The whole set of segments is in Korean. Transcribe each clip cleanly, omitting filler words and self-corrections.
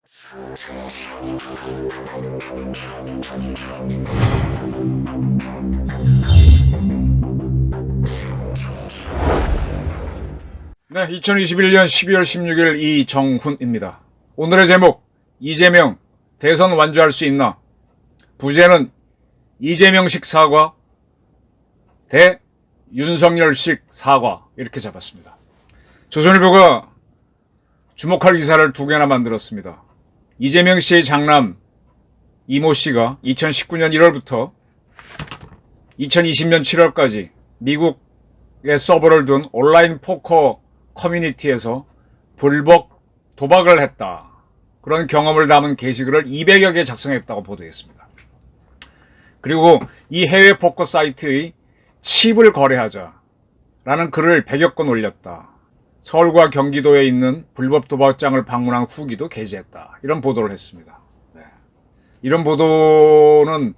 네, 2021년 12월 16일 이정훈입니다. 오늘의 제목, 이재명 대선 완주할 수 있나? 부제는 이재명식 사과 대 윤석열식 사과, 이렇게 잡았습니다. 조선일보가 주목할 기사를 두 개나 만들었습니다. 이재명 씨의 장남 이모 씨가 2019년 1월부터 2020년 7월까지 미국에 서버를 둔 온라인 포커 커뮤니티에서 불법 도박을 했다. 그런 경험을 담은 게시글을 200여 개 작성했다고 보도했습니다. 그리고 이 해외 포커 사이트의 칩을 거래하자라는 글을 100여 건 올렸다. 서울과 경기도에 있는 불법 도박장을 방문한 후기도 게재했다. 이런 보도를 했습니다. 네. 이런 보도는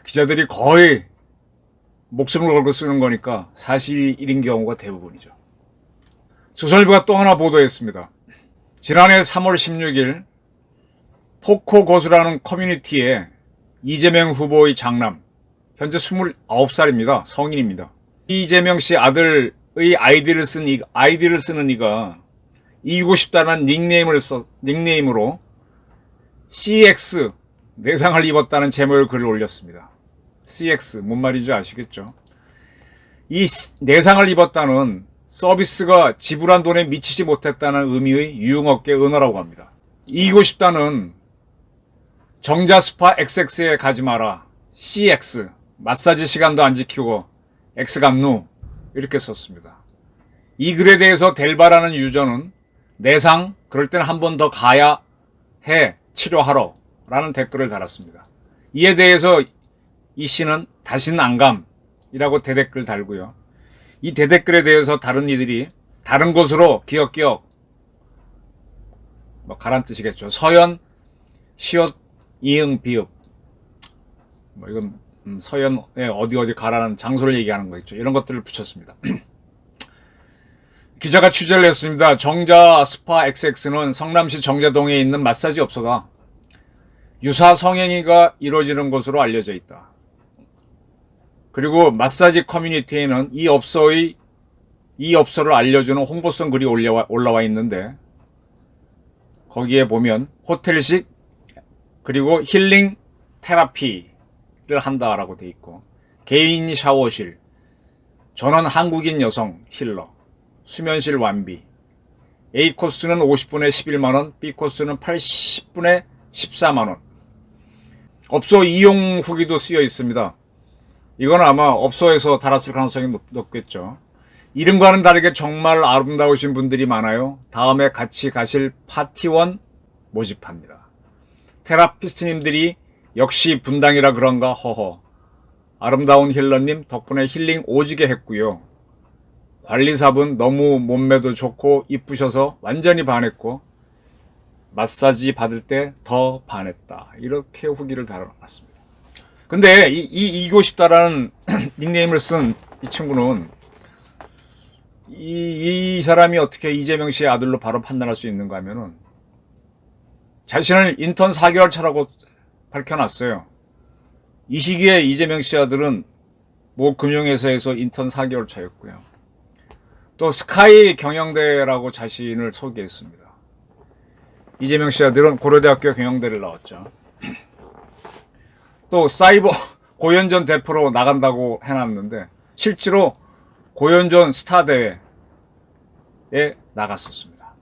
기자들이 거의 목숨을 걸고 쓰는 거니까 사실인 경우가 대부분이죠. 조선일보가 또 하나 보도했습니다. 지난해 3월 16일 포코 고수라는 커뮤니티에 이재명 후보의 장남, 현재 29살입니다. 성인입니다. 이재명 씨 아들의 아이디를 쓰는 이가 이기고 싶다는 닉네임으로 CX, 내상을 입었다는 제목의 글을 올렸습니다. CX, 뭔 말인지 아시겠죠? 이 내상을 입었다는 서비스가 지불한 돈에 미치지 못했다는 의미의 유흥업계 은어라고 합니다. 이기고 싶다는 정자 스파 XX에 가지 마라. CX, 마사지 시간도 안 지키고 X간누, 이렇게 썼습니다. 이 글에 대해서 델바라는 유저는 내상, 그럴 땐 한 번 더 가야 해, 치료하러 라는 댓글을 달았습니다. 이에 대해서 이 씨는 다시는 안 감이라고 대댓글 달고요. 이 대댓글에 대해서 다른 이들이 다른 곳으로 기억 가란 뜻이겠죠. 서연, 시옷, 이응, 비읍, 이건 서연에 어디 가라는 장소를 얘기하는 거 있죠. 이런 것들을 붙였습니다. 기자가 취재를 했습니다. 정자 스파 XX는 성남시 정자동에 있는 마사지 업소다. 유사 성행위가 이루어지는 것으로 알려져 있다. 그리고 마사지 커뮤니티에는 이 업소를 알려주는 홍보성 글이 올라와 있는데, 거기에 보면 호텔식 그리고 힐링 테라피를 한다라고 돼 있고, 개인 샤워실, 전원 한국인 여성 힐러, 수면실 완비, A코스는 50분에 11만원, B코스는 80분에 14만원. 업소 이용 후기도 쓰여 있습니다. 이건 아마 업소에서 달았을 가능성이 높겠죠. 이름과는 다르게 정말 아름다우신 분들이 많아요. 다음에 같이 가실 파티원 모집합니다. 테라피스트님들이 역시 분당이라 그런가 허허. 아름다운 힐러님 덕분에 힐링 오지게 했고요. 관리사분 너무 몸매도 좋고 이쁘셔서 완전히 반했고 마사지 받을 때 더 반했다. 이렇게 후기를 달아놨습니다. 근데 이기고 싶다라는 닉네임을 쓴 이 친구는 이 사람이 어떻게 이재명 씨의 아들로 바로 판단할 수 있는가 하면은, 자신을 인턴 4개월 차라고 밝혀놨어요. 이 시기에 이재명 씨 아들은 모 금융회사에서 인턴 4개월 차였고요. 또 스카이 경영대라고 자신을 소개했습니다. 이재명 씨 아들은 고려대학교 경영대를 나왔죠. 또 사이버 고연전 대표로 나간다고 해놨는데 실제로 고연전 스타 대회에 나갔었습니다.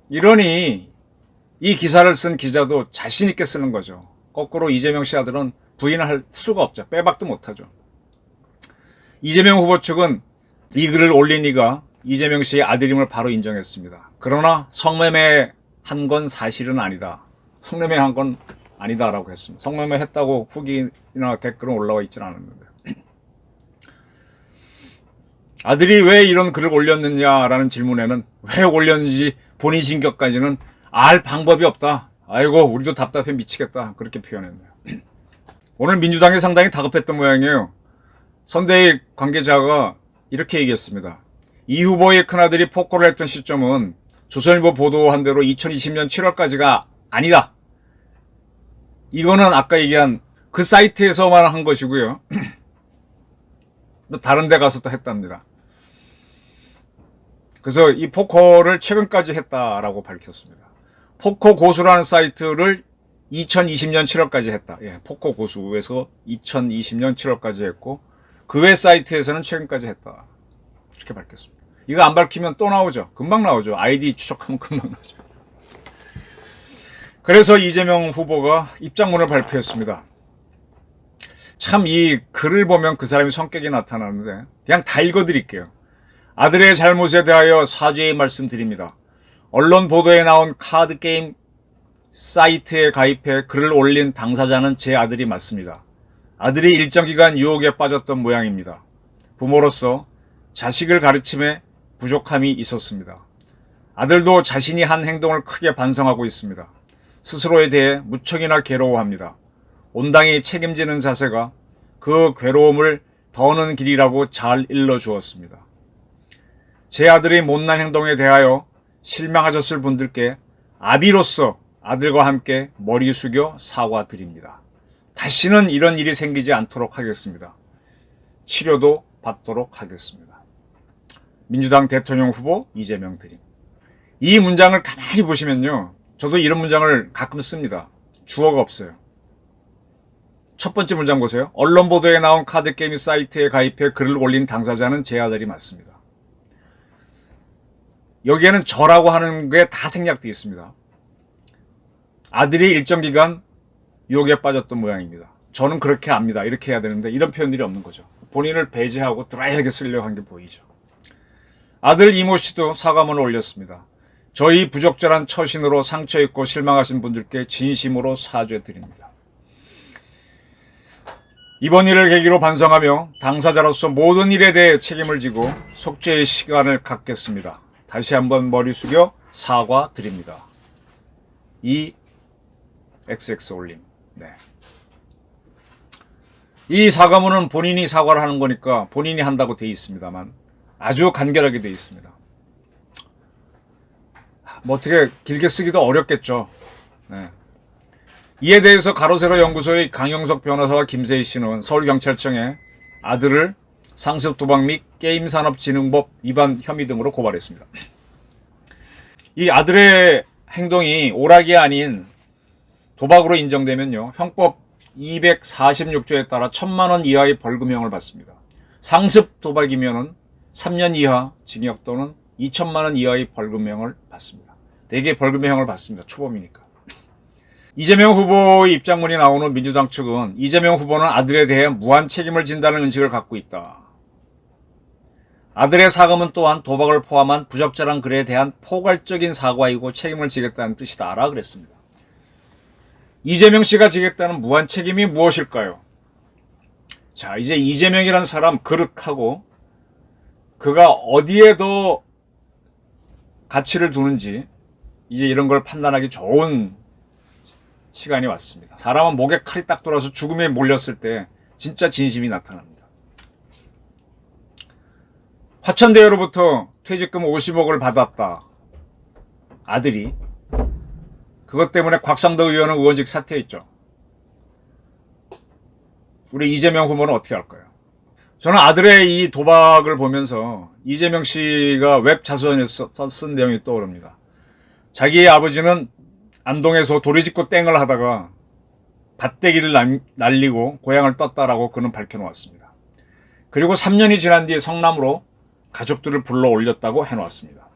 이러니 이 기사를 쓴 기자도 자신 있게 쓰는 거죠. 거꾸로 이재명 씨 아들은 부인할 수가 없죠. 빼박도 못하죠. 이재명 후보 측은 이 글을 올린 이가 이재명 씨의 아들임을 바로 인정했습니다. 그러나 성매매한 건 사실은 아니다. 성매매한 건 아니다라고 했습니다. 성매매 했다고 후기나 댓글은 올라와 있지는 않았는데, 아들이 왜 이런 글을 올렸느냐라는 질문에는 왜 올렸는지 본인 신격까지는 알 방법이 없다. 아이고 우리도 답답해 미치겠다. 그렇게 표현했네요. 오늘 민주당이 상당히 다급했던 모양이에요. 선대위 관계자가 이렇게 얘기했습니다. 이 후보의 큰아들이 폭로를 했던 시점은 조선일보 보도한 대로 2020년 7월까지가 아니다. 이거는 아까 얘기한 그 사이트에서만 한 것이고요. 다른 데 가서 또 했답니다. 그래서 이 포커를 최근까지 했다라고 밝혔습니다. 포커 고수라는 사이트를 2020년 7월까지 했다. 예, 포커 고수에서 2020년 7월까지 했고 그 외 사이트에서는 최근까지 했다. 이렇게 밝혔습니다. 이거 안 밝히면 또 나오죠. 금방 나오죠. 아이디 추적하면 금방 나오죠. 그래서 이재명 후보가 입장문을 발표했습니다. 참 이 글을 보면 그 사람의 성격이 나타나는데 그냥 다 읽어드릴게요. 아들의 잘못에 대하여 사죄의 말씀드립니다. 언론 보도에 나온 카드게임 사이트에 가입해 글을 올린 당사자는 제 아들이 맞습니다. 아들이 일정 기간 유혹에 빠졌던 모양입니다. 부모로서 자식을 가르침에 부족함이 있었습니다. 아들도 자신이 한 행동을 크게 반성하고 있습니다. 스스로에 대해 무척이나 괴로워합니다. 온당히 책임지는 자세가 그 괴로움을 더는 길이라고 잘 일러주었습니다. 제 아들의 못난 행동에 대하여 실망하셨을 분들께 아비로서 아들과 함께 머리 숙여 사과드립니다. 다시는 이런 일이 생기지 않도록 하겠습니다. 치료도 받도록 하겠습니다. 민주당 대통령 후보 이재명 드림. 이 문장을 가만히 보시면요. 저도 이런 문장을 가끔 씁니다. 주어가 없어요. 첫 번째 문장 보세요. 언론 보도에 나온 카드게임 사이트에 가입해 글을 올린 당사자는 제 아들이 맞습니다. 여기에는 저라고 하는 게 다 생략되어 있습니다. 아들이 일정 기간 유혹에 빠졌던 모양입니다. 저는 그렇게 압니다. 이렇게 해야 되는데 이런 표현들이 없는 거죠. 본인을 배제하고 드라이하게 쓰려고 한 게 보이죠. 아들 이모 씨도 사과문을 올렸습니다. 저희 부적절한 처신으로 상처 입고 실망하신 분들께 진심으로 사죄드립니다. 이번 일을 계기로 반성하며 당사자로서 모든 일에 대해 책임을 지고 속죄의 시간을 갖겠습니다. 다시 한번 머리 숙여 사과드립니다. 이 XX 올림. 네. 이 사과문은 본인이 사과를 하는 거니까 본인이 한다고 되어 있습니다만 아주 간결하게 되어 있습니다. 뭐 어떻게 길게 쓰기도 어렵겠죠. 네. 이에 대해서 가로세로 연구소의 강영석 변호사와 김세희 씨는 서울경찰청에 아들을 상습 도박 및 게임산업진흥법 위반 혐의 등으로 고발했습니다. 이 아들의 행동이 오락이 아닌 도박으로 인정되면요. 형법 246조에 따라 1,000만 원 이하의 벌금형을 받습니다. 상습 도박이면은 3년 이하 징역 또는 2천만 원 이하의 벌금형을 받습니다. 대개 벌금형을 받습니다. 초범이니까. 이재명 후보의 입장문이 나온 후 민주당 측은 이재명 후보는 아들에 대해 무한 책임을 진다는 인식을 갖고 있다. 아들의 사과문 또한 도박을 포함한 부적절한 글에 대한 포괄적인 사과이고 책임을 지겠다는 뜻이다라 그랬습니다. 이재명 씨가 지겠다는 무한 책임이 무엇일까요? 자, 이제 이재명이라는 사람 그릇하고 그가 어디에 더 가치를 두는지 이제 이런 걸 판단하기 좋은 시간이 왔습니다. 사람은 목에 칼이 딱 돌아서 죽음에 몰렸을 때 진짜 진심이 나타납니다. 화천대유로부터 퇴직금 50억을 받았다. 아들이. 그것 때문에 곽상도 의원은 의원직 사퇴했죠. 우리 이재명 후보는 어떻게 할까요? 저는 아들의 이 도박을 보면서 이재명 씨가 웹 자서전에서 쓴 내용이 떠오릅니다. 자기의 아버지는 안동에서 도리짓고 땡을 하다가 밭대기를 날리고 고향을 떴다라고 그는 밝혀놓았습니다. 그리고 3년이 지난 뒤에 성남으로 가족들을 불러 올렸다고 해놓았습니다.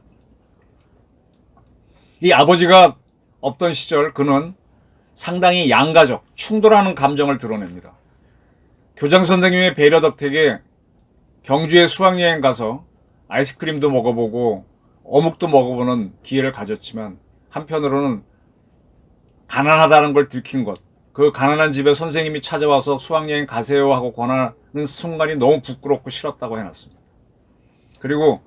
이 아버지가 없던 시절 그는 상당히 양가적, 충돌하는 감정을 드러냅니다. 교장 선생님의 배려 덕택에 경주에 수학여행 가서 아이스크림도 먹어보고 어묵도 먹어보는 기회를 가졌지만 한편으로는 가난하다는 걸 들킨 것, 그 가난한 집에 선생님이 찾아와서 수학여행 가세요 하고 권하는 순간이 너무 부끄럽고 싫었다고 해놨습니다. 그리고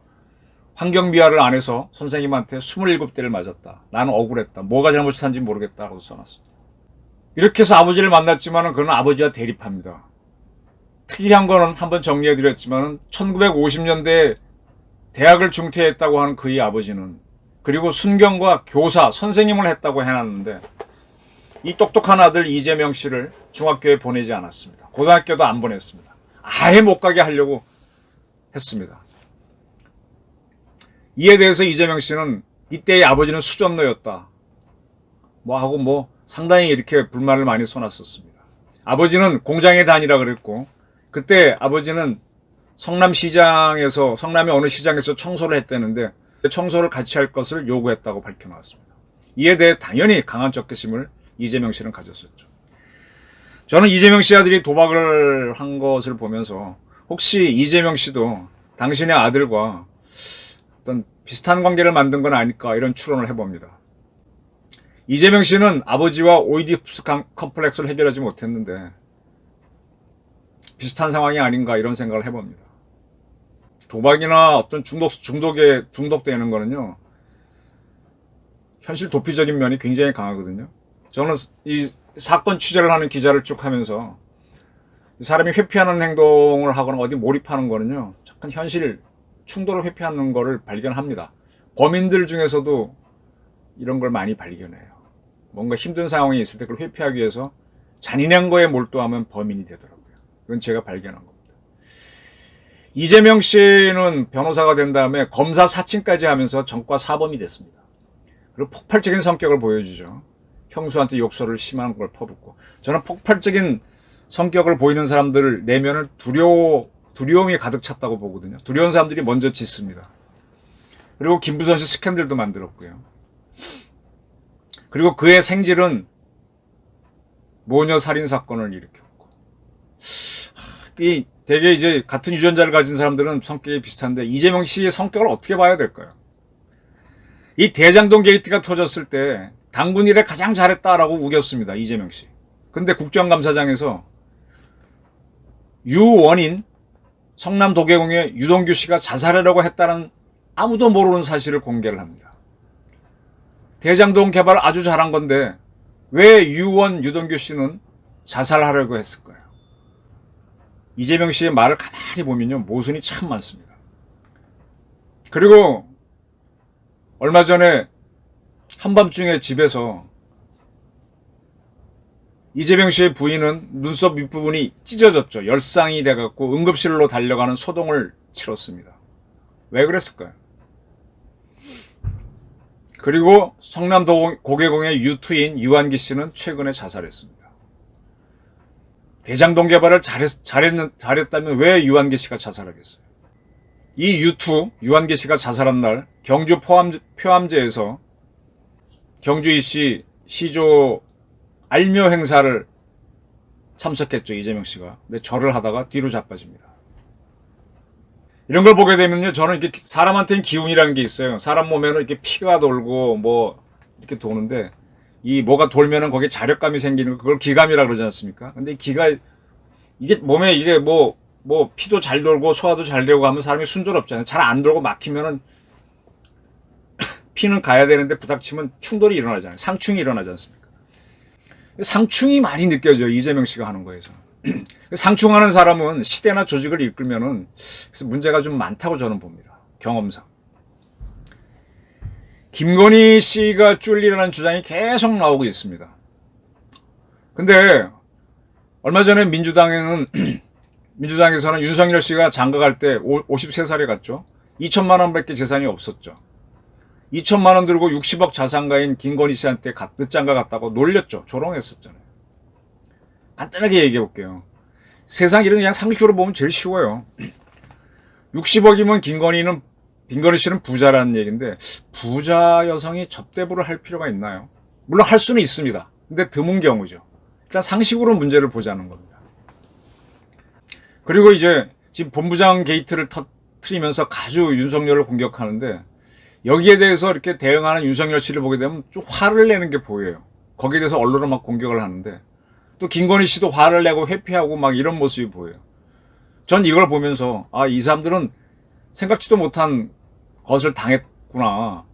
환경미화를 안 해서 선생님한테 27대를 맞았다. 나는 억울했다. 뭐가 잘못한지 모르겠다고 써놨습니다. 이렇게 해서 아버지를 만났지만 그는 아버지와 대립합니다. 특이한 거는 한번 정리해드렸지만 1950년대에 대학을 중퇴했다고 하는 그의 아버지는 그리고 순경과 교사, 선생님을 했다고 해놨는데 이 똑똑한 아들 이재명 씨를 중학교에 보내지 않았습니다. 고등학교도 안 보냈습니다. 아예 못 가게 하려고 했습니다. 이에 대해서 이재명 씨는 이때의 아버지는 수전노였다. 하고 상당히 이렇게 불만을 많이 쏘놨었습니다. 아버지는 공장에 다니라 그랬고, 그때 아버지는 성남의 어느 시장에서 청소를 했다는데 청소를 같이 할 것을 요구했다고 밝혀놨습니다. 이에 대해 당연히 강한 적개심을 이재명 씨는 가졌었죠. 저는 이재명 씨 아들이 도박을 한 것을 보면서 혹시 이재명 씨도 당신의 아들과 어떤 비슷한 관계를 만든 건 아닐까 이런 추론을 해봅니다. 이재명 씨는 아버지와 오이디푸스 컴플렉스를 해결하지 못했는데 비슷한 상황이 아닌가 이런 생각을 해봅니다. 도박이나 어떤 중독되는 거는요, 현실 도피적인 면이 굉장히 강하거든요. 저는 이 사건 취재를 하는 기자를 쭉 하면서 사람이 회피하는 행동을 하거나 어디 몰입하는 거는요, 잠깐 현실 충돌을 회피하는 거를 발견합니다. 범인들 중에서도 이런 걸 많이 발견해요. 뭔가 힘든 상황이 있을 때 그걸 회피하기 위해서 잔인한 거에 몰두하면 범인이 되더라고요. 이건 제가 발견한 겁니다. 이재명 씨는 변호사가 된 다음에 검사 사칭까지 하면서 전과 사범이 됐습니다. 그리고 폭발적인 성격을 보여주죠. 형수한테 욕설을 심한 걸 퍼붓고. 저는 폭발적인 성격을 보이는 사람들 내면을 두려움이 가득 찼다고 보거든요. 두려운 사람들이 먼저 짓습니다. 그리고 김부선 씨 스캔들도 만들었고요. 그리고 그의 생질은 모녀 살인 사건을 일으켰고. 되게 이제 같은 유전자를 가진 사람들은 성격이 비슷한데 이재명 씨의 성격을 어떻게 봐야 될까요? 이 대장동 게이트가 터졌을 때 당군 일에 가장 잘했다라고 우겼습니다. 이재명 씨. 근데 국정감사장에서 유원인 성남 도계공의 유동규 씨가 자살하려고 했다는 아무도 모르는 사실을 공개를 합니다. 대장동 개발 아주 잘한 건데 왜 유동규 씨는 자살하려고 했을까요? 이재명 씨의 말을 가만히 보면요, 모순이 참 많습니다. 그리고 얼마 전에 한밤중에 집에서 이재명 씨의 부인은 눈썹 윗부분이 찢어졌죠. 열상이 돼갖고 응급실로 달려가는 소동을 치렀습니다. 왜 그랬을까요? 그리고 성남 고계공의 유투인 유한기 씨는 최근에 자살했습니다. 대장동 개발을 잘했다면 왜 유한기 씨가 자살하겠어요? 이 유한기 씨가 자살한 날 경주 표암제에서 경주이씨 시조 알묘 행사를 참석했죠, 이재명 씨가. 근데 절을 하다가 뒤로 자빠집니다. 이런 걸 보게 되면요, 저는 이렇게 사람한테는 기운이라는 게 있어요. 사람 몸에는 이렇게 피가 돌고 이렇게 도는데 이 뭐가 돌면은 거기에 자력감이 생기는 거, 그걸 기감이라 그러지 않습니까? 근데 이게 몸에 이게 피도 잘 돌고 소화도 잘 되고 하면 사람이 순조롭잖아요. 잘 안 돌고 막히면은 피는 가야 되는데 부닥치면 충돌이 일어나잖아요. 상충이 일어나지 않습니까? 상충이 많이 느껴져요, 이재명 씨가 하는 거에서. 상충하는 사람은 시대나 조직을 이끌면은 그래서 문제가 좀 많다고 저는 봅니다. 경험상. 김건희 씨가 쫄리라는 주장이 계속 나오고 있습니다. 근데 얼마 전에 민주당에서는 윤석열 씨가 장가 갈 때 53살에 갔죠. 2천만 원밖에 재산이 없었죠. 2천만 원 들고 60억 자산가인 김건희 씨한테 늦장가 갔다고 놀렸죠. 조롱했었잖아요. 간단하게 얘기해 볼게요. 세상 일은 그냥 상식으로 보면 제일 쉬워요. 60억이면 김건희 씨는 부자라는 얘기인데 부자 여성이 접대부를 할 필요가 있나요? 물론 할 수는 있습니다. 근데 드문 경우죠. 일단 상식으로 문제를 보자는 겁니다. 그리고 이제 지금 본부장 게이트를 터뜨리면서 가주 윤석열을 공격하는데 여기에 대해서 이렇게 대응하는 윤석열 씨를 보게 되면 좀 화를 내는 게 보여요. 거기에 대해서 언론을 막 공격을 하는데 또 김건희 씨도 화를 내고 회피하고 막 이런 모습이 보여요. 전 이걸 보면서 이 사람들은 생각지도 못한 것을 당했구나.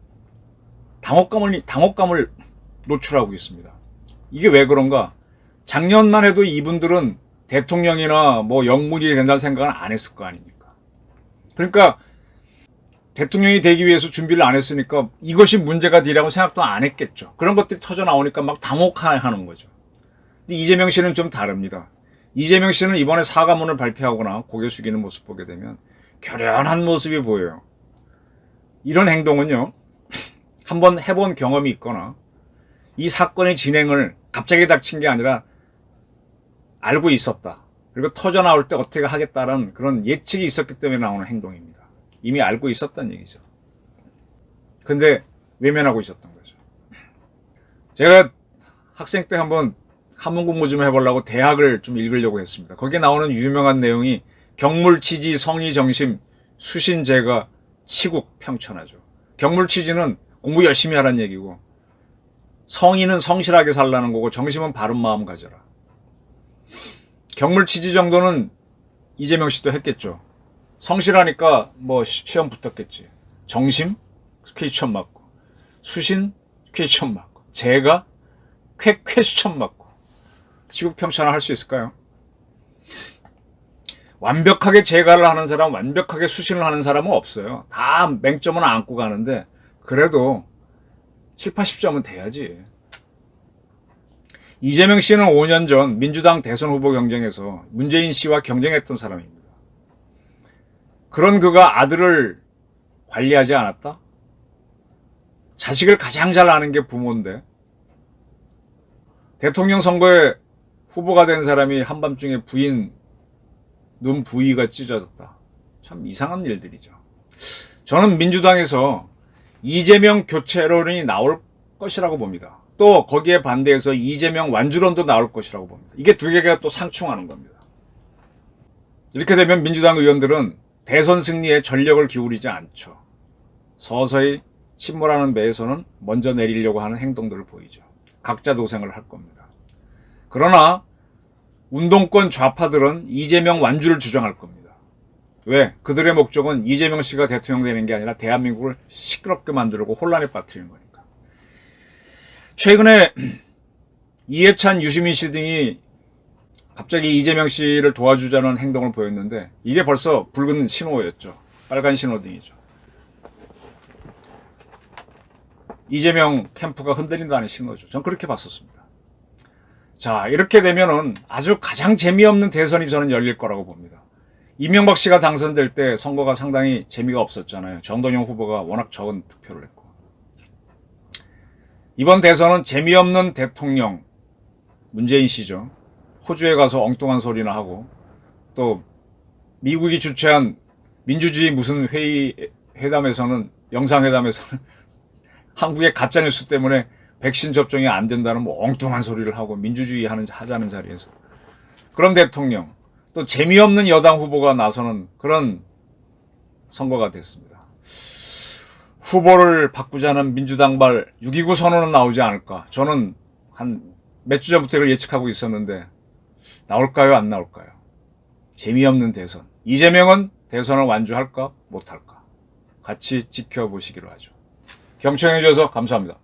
당혹감을 노출하고 있습니다. 이게 왜 그런가? 작년만 해도 이분들은 대통령이나 영문이 된다는 생각은 안 했을 거 아닙니까? 그러니까 대통령이 되기 위해서 준비를 안 했으니까 이것이 문제가 되리라고 생각도 안 했겠죠. 그런 것들이 터져 나오니까 막 당혹하는 거죠. 근데 이재명 씨는 좀 다릅니다. 이재명 씨는 이번에 사과문을 발표하거나 고개 숙이는 모습 보게 되면 결연한 모습이 보여요. 이런 행동은요, 한번 해본 경험이 있거나 이 사건의 진행을 갑자기 닥친 게 아니라 알고 있었다. 그리고 터져 나올 때 어떻게 하겠다는 그런 예측이 있었기 때문에 나오는 행동입니다. 이미 알고 있었다는 얘기죠. 근데 외면하고 있었던 거죠. 제가 학생 때 한번 한문 공부 좀 해보려고 대학을 좀 읽으려고 했습니다. 거기에 나오는 유명한 내용이 경물치지, 성의정심, 수신제가, 치국, 평천하죠. 경물치지는 공부 열심히 하라는 얘기고, 성의는 성실하게 살라는 거고, 정심은 바른 마음 가져라. 경물치지 정도는 이재명 씨도 했겠죠. 성실하니까 뭐 시험 붙었겠지. 정심? 퀘스천 맞고. 수신? 퀘스천 맞고. 제가? 퀘스천 맞고. 치국평천을 할 수 있을까요? 완벽하게 제가를 하는 사람, 완벽하게 수신을 하는 사람은 없어요. 다 맹점은 안고 가는데 그래도 7, 80점은 돼야지. 이재명 씨는 5년 전 민주당 대선 후보 경쟁에서 문재인 씨와 경쟁했던 사람입니다. 그런 그가 아들을 관리하지 않았다? 자식을 가장 잘 아는 게 부모인데 대통령 선거에 후보가 된 사람이 한밤중에 부인 눈 부위가 찢어졌다. 참 이상한 일들이죠. 저는 민주당에서 이재명 교체론이 나올 것이라고 봅니다. 또 거기에 반대해서 이재명 완주론도 나올 것이라고 봅니다. 이게 두 개가 또 상충하는 겁니다. 이렇게 되면 민주당 의원들은 대선 승리에 전력을 기울이지 않죠. 서서히 침몰하는 배에서는 먼저 내리려고 하는 행동들을 보이죠. 각자 도생을 할 겁니다. 그러나 운동권 좌파들은 이재명 완주를 주장할 겁니다. 왜? 그들의 목적은 이재명 씨가 대통령 되는 게 아니라 대한민국을 시끄럽게 만들고 혼란에 빠뜨리는 거니까. 최근에 이해찬, 유시민 씨 등이 갑자기 이재명 씨를 도와주자는 행동을 보였는데 이게 벌써 붉은 신호였죠. 빨간 신호등이죠. 이재명 캠프가 흔들린다는 신호죠. 전 그렇게 봤었습니다. 자, 이렇게 되면은 아주 가장 재미없는 대선이 저는 열릴 거라고 봅니다. 이명박 씨가 당선될 때 선거가 상당히 재미가 없었잖아요. 정동영 후보가 워낙 적은 득표를 했고. 이번 대선은 재미없는 대통령, 문재인 씨죠. 호주에 가서 엉뚱한 소리나 하고 또 미국이 주최한 민주주의 무슨 회담에서는 영상회담에서는 한국의 가짜뉴스 때문에 백신 접종이 안 된다는 뭐 엉뚱한 소리를 하고 민주주의 하자는 자리에서 그런 대통령 또 재미없는 여당 후보가 나서는 그런 선거가 됐습니다. 후보를 바꾸자는 민주당발 6.29 선언은 나오지 않을까. 저는 한 몇 주 전부터 이걸 예측하고 있었는데 나올까요? 안 나올까요? 재미없는 대선. 이재명은 대선을 완주할까? 못할까? 같이 지켜보시기로 하죠. 경청해 주셔서 감사합니다.